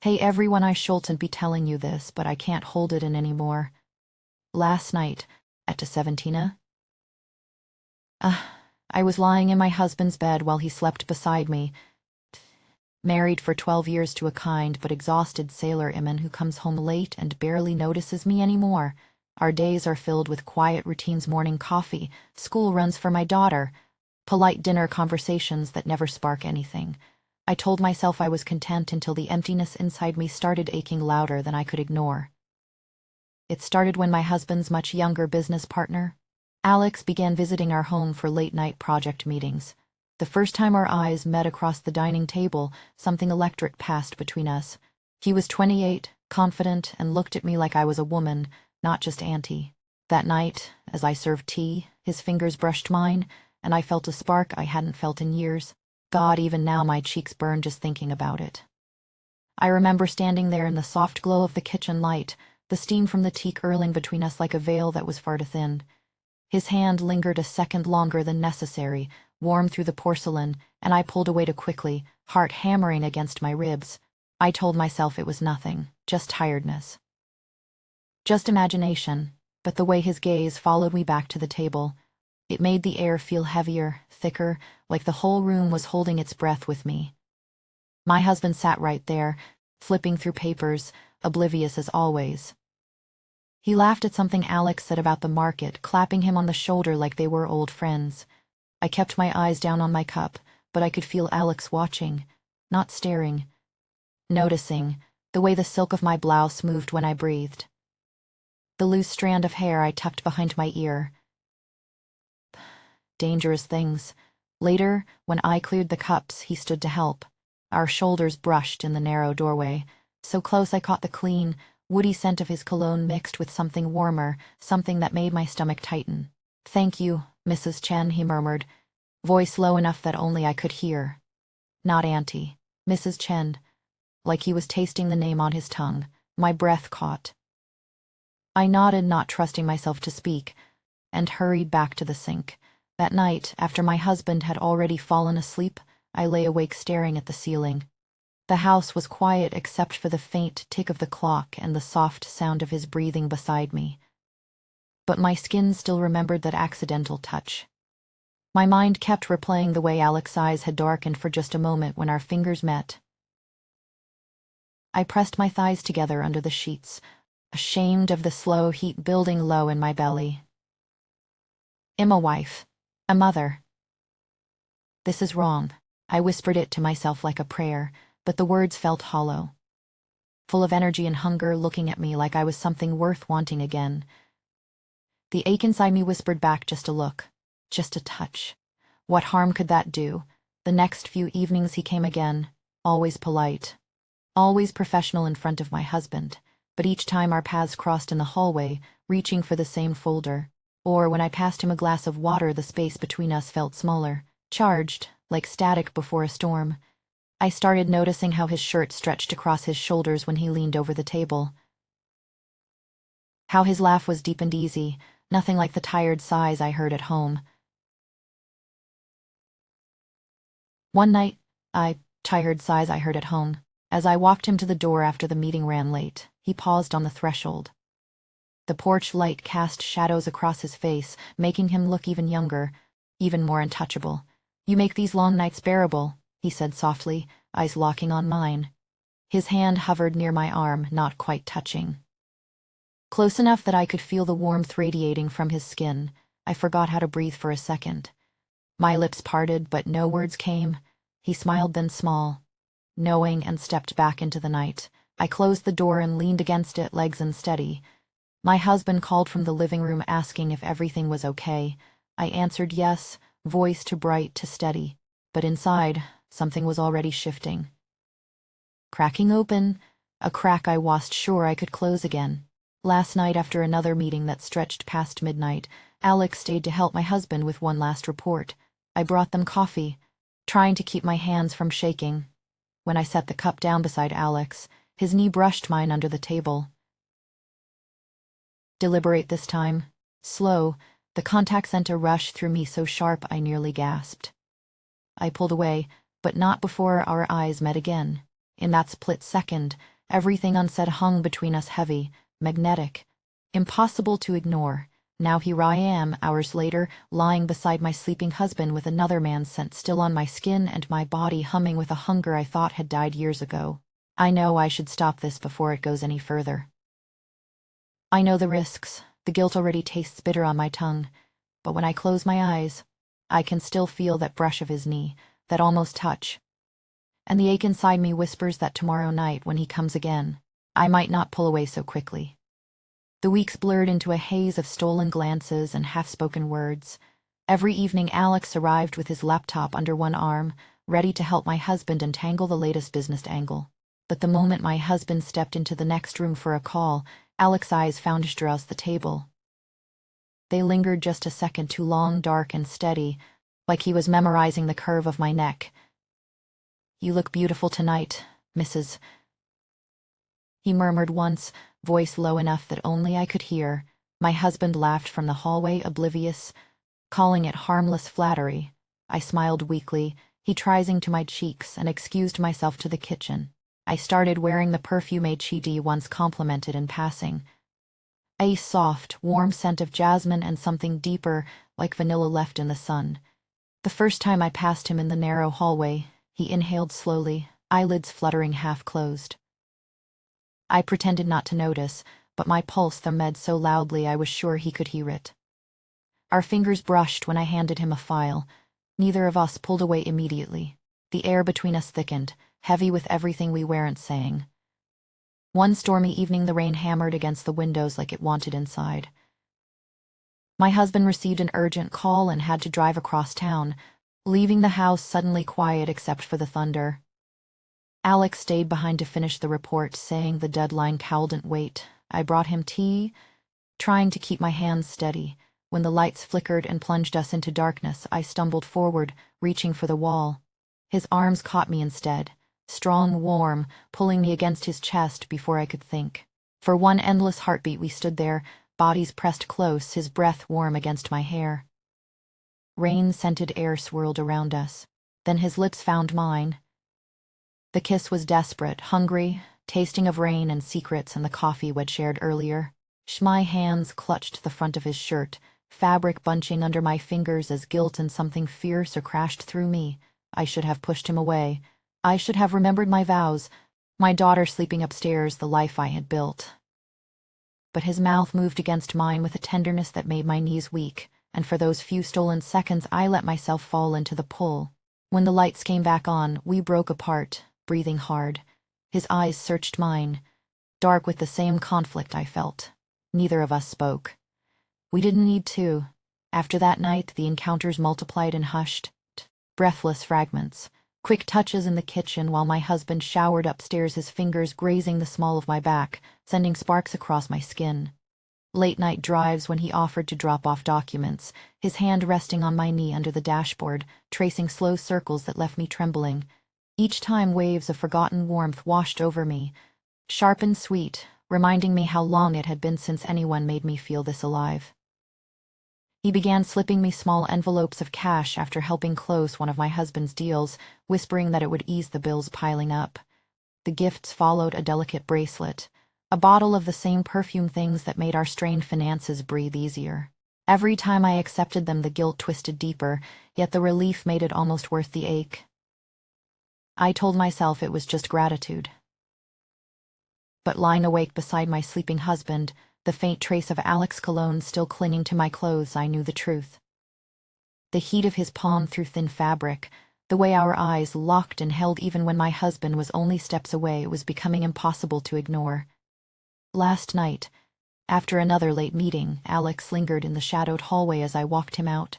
Hey everyone, I shouldn't be telling you this, but I can't hold it in anymore. Last night, at 17, I was lying in my husband's bed while he slept beside me, married for 12 years to a kind but exhausted sailor Iman who comes home late and barely notices me anymore. Our days are filled with quiet routines: morning coffee, school runs for my daughter, polite dinner conversations that never spark anything. I told myself I was content until the emptiness inside me started aching louder than I could ignore. It started when my husband's much younger business partner, Alex, began visiting our home for late-night project meetings. The first time our eyes met across the dining table, something electric passed between us. He was 28, confident, and looked at me like I was a woman, not just Auntie. That night, as I served tea, his fingers brushed mine, and I felt a spark I hadn't felt in years. God, even now my cheeks burn just thinking about it. I remember standing there in the soft glow of the kitchen light, the steam from the tea curling between us like a veil that was far too thin. His hand lingered a second longer than necessary, warm through the porcelain, and I pulled away too quickly, heart hammering against my ribs. I told myself it was nothing, just tiredness. Just imagination, but the way his gaze followed me back to the table, it made the air feel heavier, thicker, like the whole room was holding its breath with me. My husband sat right there, flipping through papers, oblivious as always. He laughed at something Alex said about the market, clapping him on the shoulder like they were old friends. I kept my eyes down on my cup, but I could feel Alex watching, not staring, noticing, the way the silk of my blouse moved when I breathed. The loose strand of hair I tucked behind my ear. Dangerous things. Later, when I cleared the cups, he stood to help. Our shoulders brushed in the narrow doorway, so close I caught the clean, woody scent of his cologne mixed with something warmer, something that made my stomach tighten. "Thank you, Mrs. Chen," he murmured, voice low enough that only I could hear. Not Auntie, Mrs. Chen, like he was tasting the name on his tongue. My breath caught. I nodded, not trusting myself to speak, and hurried back to the sink. That night, after my husband had already fallen asleep, I lay awake staring at the ceiling. The house was quiet except for the faint tick of the clock and the soft sound of his breathing beside me. But my skin still remembered that accidental touch. My mind kept replaying the way Alex's eyes had darkened for just a moment when our fingers met. I pressed my thighs together under the sheets, ashamed of the slow heat building low in my belly. "I'm a wife, a mother. This is wrong." I whispered it to myself like a prayer, but the words felt hollow, full of energy and hunger, looking at me like I was something worth wanting again. The ache inside me whispered back, just a look, just a touch. What harm could that do? The next few evenings he came again, always polite, always professional in front of my husband, but each time our paths crossed in the hallway, reaching for the same folder, or when I passed him a glass of water, the space between us felt smaller, charged, like static before a storm. I started noticing how his shirt stretched across his shoulders when he leaned over the table. How his laugh was deep and easy, nothing like the tired sighs I heard at home. One night, tired sighs I heard at home. As I walked him to the door after the meeting ran late, he paused on the threshold. The porch light cast shadows across his face, making him look even younger, even more untouchable. "You make these long nights bearable," he said softly, eyes locking on mine. His hand hovered near my arm, not quite touching. Close enough that I could feel the warmth radiating from his skin. I forgot how to breathe for a second. My lips parted, but no words came. He smiled, then small, knowing, and stepped back into the night. I closed the door and leaned against it, legs unsteady. My husband called from the living room asking if everything was okay. I answered yes, voice too bright to steady, but inside, something was already shifting. Cracking open, a crack I wasn't sure I could close again. Last night, after another meeting that stretched past midnight, Alex stayed to help my husband with one last report. I brought them coffee, trying to keep my hands from shaking. When I set the cup down beside Alex, his knee brushed mine under the table. Deliberate this time, slow, the contact sent a rush through me so sharp I nearly gasped. I pulled away, but not before our eyes met again. In that split second, everything unsaid hung between us, heavy, magnetic, impossible to ignore. Now here I am, hours later, lying beside my sleeping husband with another man's scent still on my skin and my body humming with a hunger I thought had died years ago. I know I should stop this before it goes any further. I know the risks. The guilt already tastes bitter on my tongue. But when I close my eyes, I can still feel that brush of his knee, that almost touch. And the ache inside me whispers that tomorrow night, when he comes again, I might not pull away so quickly. The weeks blurred into a haze of stolen glances and half-spoken words. Every evening Alex arrived with his laptop under one arm, ready to help my husband untangle the latest business angle. But the moment my husband stepped into the next room for a call, Alex's eyes found Strauss the table. They lingered just a second too long, dark and steady, like he was memorizing the curve of my neck. "You look beautiful tonight, Mrs." He murmured once, voice low enough that only I could hear. My husband laughed from the hallway, oblivious, calling it harmless flattery. I smiled weakly, heat rising to my cheeks, and excused myself to the kitchen. I started wearing the perfume H.E.D. once complimented in passing. A soft, warm scent of jasmine and something deeper, like vanilla left in the sun. The first time I passed him in the narrow hallway, he inhaled slowly, eyelids fluttering half-closed. I pretended not to notice, but my pulse thrummed so loudly I was sure he could hear it. Our fingers brushed when I handed him a file. Neither of us pulled away immediately. The air between us thickened, heavy with everything we weren't saying. One stormy evening the rain hammered against the windows like it wanted inside. My husband received an urgent call and had to drive across town, leaving the house suddenly quiet except for the thunder. Alex stayed behind to finish the report, saying the deadline couldn't wait. I brought him tea, trying to keep my hands steady. When the lights flickered and plunged us into darkness, I stumbled forward, reaching for the wall. His arms caught me instead, strong, warm, pulling me against his chest before I could think. For one endless heartbeat we stood there, bodies pressed close, his breath warm against my hair. Rain-scented air swirled around us. Then his lips found mine. The kiss was desperate, hungry, tasting of rain and secrets and the coffee we'd shared earlier. My hands clutched the front of his shirt, fabric bunching under my fingers as guilt and something fiercer crashed through me. I should have pushed him away. I should have remembered my vows, my daughter sleeping upstairs, the life I had built. But his mouth moved against mine with a tenderness that made my knees weak, and for those few stolen seconds I let myself fall into the pull. When the lights came back on, we broke apart, breathing hard. His eyes searched mine, dark with the same conflict I felt. Neither of us spoke. We didn't need to. After that night, the encounters multiplied in hushed, breathless fragments. Quick touches in the kitchen while my husband showered upstairs, his fingers grazing the small of my back, sending sparks across my skin. Late-night drives when he offered to drop off documents, his hand resting on my knee under the dashboard, tracing slow circles that left me trembling. Each time waves of forgotten warmth washed over me, sharp and sweet, reminding me how long it had been since anyone made me feel this alive. He began slipping me small envelopes of cash after helping close one of my husband's deals, whispering that it would ease the bills piling up. The gifts followed: a delicate bracelet, a bottle of the same perfume, things that made our strained finances breathe easier. Every time I accepted them, the guilt twisted deeper, yet the relief made it almost worth the ache. I told myself it was just gratitude. But lying awake beside my sleeping husband, the faint trace of Alex's cologne still clinging to my clothes, I knew the truth. The heat of his palm through thin fabric, the way our eyes locked and held even when my husband was only steps away, was becoming impossible to ignore. Last night, after another late meeting, Alex lingered in the shadowed hallway as I walked him out.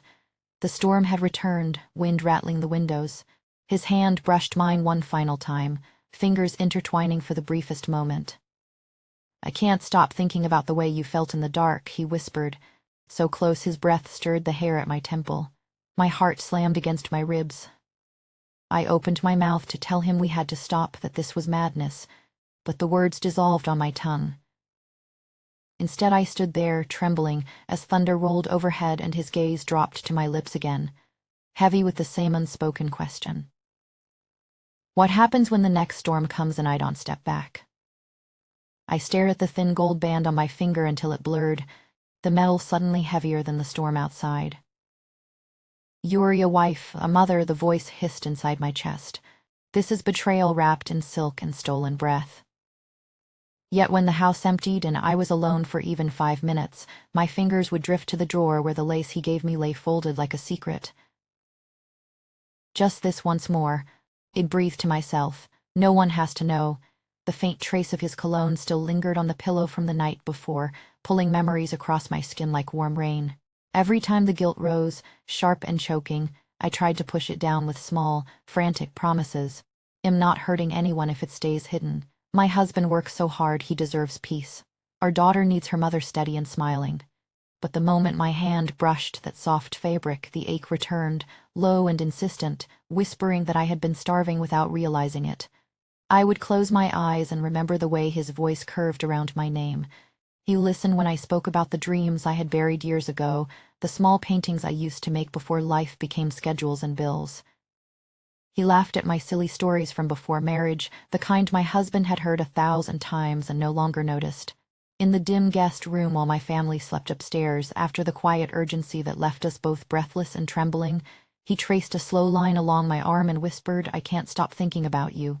The storm had returned, wind rattling the windows. His hand brushed mine one final time, fingers intertwining for the briefest moment. "I can't stop thinking about the way you felt in the dark," he whispered, so close his breath stirred the hair at my temple. My heart slammed against my ribs. I opened my mouth to tell him we had to stop, that this was madness, but the words dissolved on my tongue. Instead, I stood there, trembling, as thunder rolled overhead and his gaze dropped to my lips again, heavy with the same unspoken question. What happens when the next storm comes and I don't step back? I stared at the thin gold band on my finger until it blurred, the metal suddenly heavier than the storm outside. You're a wife, a mother, the voice hissed inside my chest. This is betrayal wrapped in silk and stolen breath. Yet when the house emptied and I was alone for even 5 minutes, my fingers would drift to the drawer where the lace he gave me lay folded like a secret. Just this once more, I breathed to myself. No one has to know. The faint trace of his cologne still lingered on the pillow from the night before, pulling memories across my skin like warm rain. Every time the guilt rose, sharp and choking, I tried to push it down with small, frantic promises. I'm not hurting anyone if it stays hidden. My husband works so hard he deserves peace. Our daughter needs her mother steady and smiling. But the moment my hand brushed that soft fabric, the ache returned, low and insistent, whispering that I had been starving without realizing it. I would close my eyes and remember the way his voice curved around my name. He listened when I spoke about the dreams I had buried years ago, the small paintings I used to make before life became schedules and bills. He laughed at my silly stories from before marriage, the kind my husband had heard 1,000 times and no longer noticed. In the dim guest room while my family slept upstairs, after the quiet urgency that left us both breathless and trembling, he traced a slow line along my arm and whispered, "I can't stop thinking about you.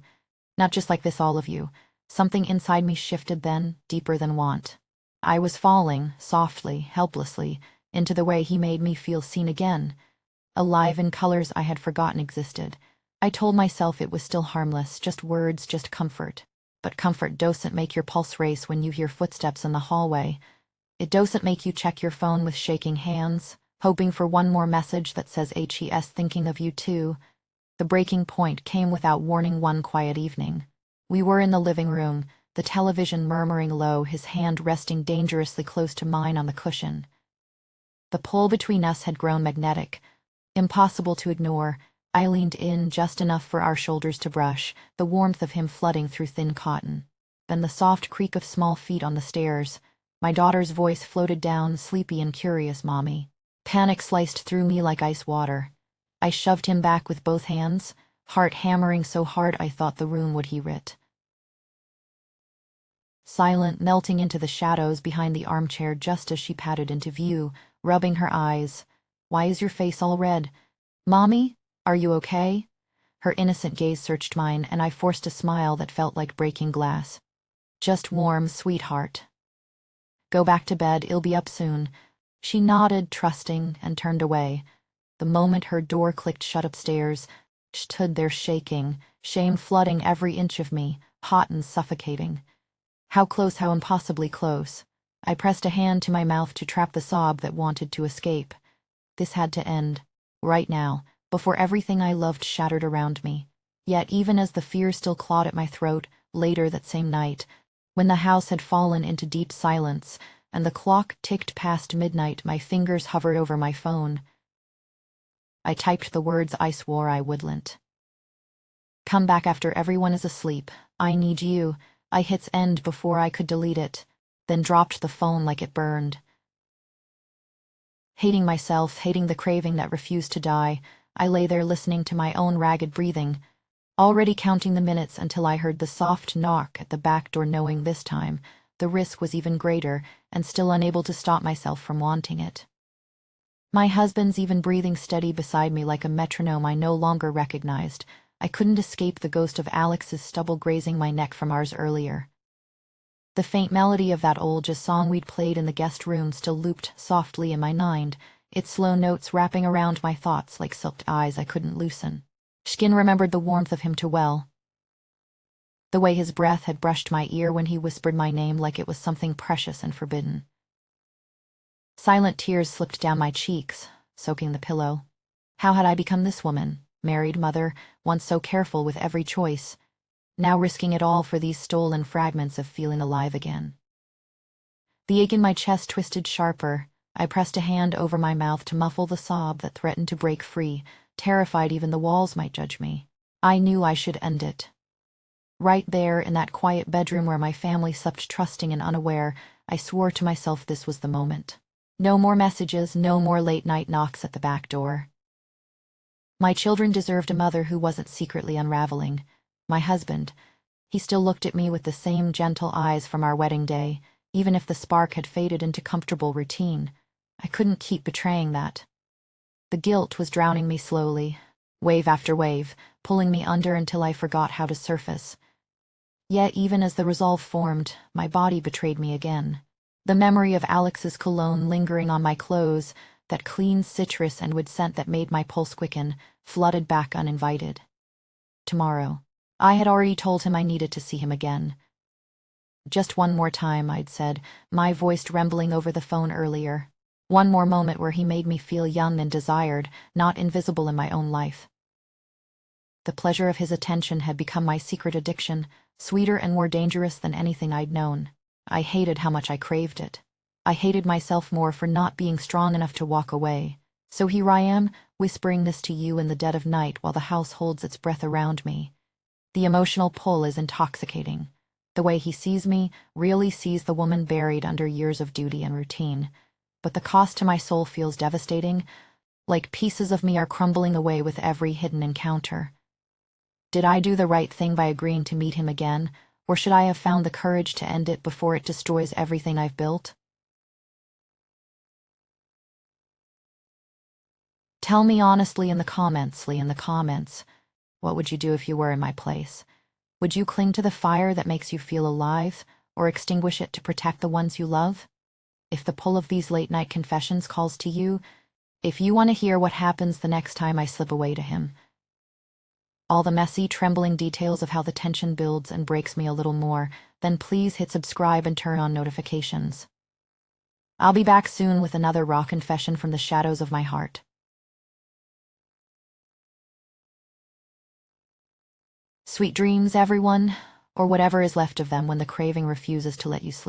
Not just like this, all of you." Something inside me shifted then, deeper than want. I was falling, softly, helplessly, into the way he made me feel seen again, alive in colors I had forgotten existed. I told myself it was still harmless, just words, just comfort. But comfort doesn't make your pulse race when you hear footsteps in the hallway. It doesn't make you check your phone with shaking hands, hoping for one more message that says HES thinking of you too. The breaking point came without warning one quiet evening. We were in the living room, the television murmuring low, his hand resting dangerously close to mine on the cushion. The pull between us had grown magnetic, impossible to ignore. I leaned in just enough for our shoulders to brush, the warmth of him flooding through thin cotton. Then the soft creak of small feet on the stairs. My daughter's voice floated down, sleepy and curious, "Mommy." Panic sliced through me like ice water. I shoved him back with both hands, heart hammering so hard I thought the room would hear it. Silent, melting into the shadows behind the armchair just as she pattered into view, rubbing her eyes. "Why is your face all red? Mommy? Are you okay?" Her innocent gaze searched mine, and I forced a smile that felt like breaking glass. "Just warm, sweetheart. Go back to bed, it'll be up soon." She nodded, trusting, and turned away. The moment her door clicked shut upstairs, I stood there shaking, shame flooding every inch of me, hot and suffocating. How close, how impossibly close. I pressed a hand to my mouth to trap the sob that wanted to escape. This had to end, right now, before everything I loved shattered around me. Yet even as the fear still clawed at my throat, later that same night, when the house had fallen into deep silence and the clock ticked past midnight, my fingers hovered over my phone. I typed the words I swore I wouldn't. "Come back after everyone is asleep. I need you." I hit end before I could delete it, then dropped the phone like it burned. Hating myself, hating the craving that refused to die, I lay there listening to my own ragged breathing, already counting the minutes until I heard the soft knock at the back door, knowing this time the risk was even greater, and still unable to stop myself from wanting it. My husband's even breathing steady beside me like a metronome I no longer recognized. I couldn't escape the ghost of Alex's stubble grazing my neck from hours earlier. The faint melody of that old jazz song we'd played in the guest room still looped softly in my mind, its slow notes wrapping around my thoughts like silked eyes I couldn't loosen. Skin remembered the warmth of him too well. The way his breath had brushed my ear when he whispered my name like it was something precious and forbidden. Silent tears slipped down my cheeks, soaking the pillow. How had I become this woman? Married mother, once so careful with every choice, now risking it all for these stolen fragments of feeling alive again. The ache in my chest twisted sharper. I pressed a hand over my mouth to muffle the sob that threatened to break free, terrified even the walls might judge me. I knew I should end it. Right there in that quiet bedroom where my family slept trusting and unaware, I swore to myself this was the moment. No more messages, no more late-night knocks at the back door. My children deserved a mother who wasn't secretly unraveling, My husband. He still looked at me with the same gentle eyes from our wedding day, even if the spark had faded into comfortable routine. I couldn't keep betraying that. The guilt was drowning me slowly, wave after wave, pulling me under until I forgot how to surface. Yet even as the resolve formed, my body betrayed me again. The memory of Alex's cologne lingering on my clothes, that clean citrus and wood scent that made my pulse quicken, flooded back uninvited. Tomorrow. I had already told him I needed to see him again. Just one more time, I'd said, my voice trembling over the phone earlier. One more moment where he made me feel young and desired, not invisible in my own life. The pleasure of his attention had become my secret addiction, sweeter and more dangerous than anything I'd known. I hated how much I craved it. I hated myself more for not being strong enough to walk away. So here I am, whispering this to you in the dead of night while the house holds its breath around me. The emotional pull is intoxicating. The way he sees me really sees the woman buried under years of duty and routine. But the cost to my soul feels devastating, like pieces of me are crumbling away with every hidden encounter. Did I do the right thing by agreeing to meet him again, or should I have found the courage to end it before it destroys everything I've built? Tell me honestly in the comments, what would you do if you were in my place? Would you cling to the fire that makes you feel alive, or extinguish it to protect the ones you love? If the pull of these late-night confessions calls to you, if you want to hear what happens the next time I slip away to him, all the messy, trembling details of how the tension builds and breaks me a little more, then please hit subscribe and turn on notifications. I'll be back soon with another raw confession from the shadows of my heart. Sweet dreams, everyone, or whatever is left of them when the craving refuses to let you sleep.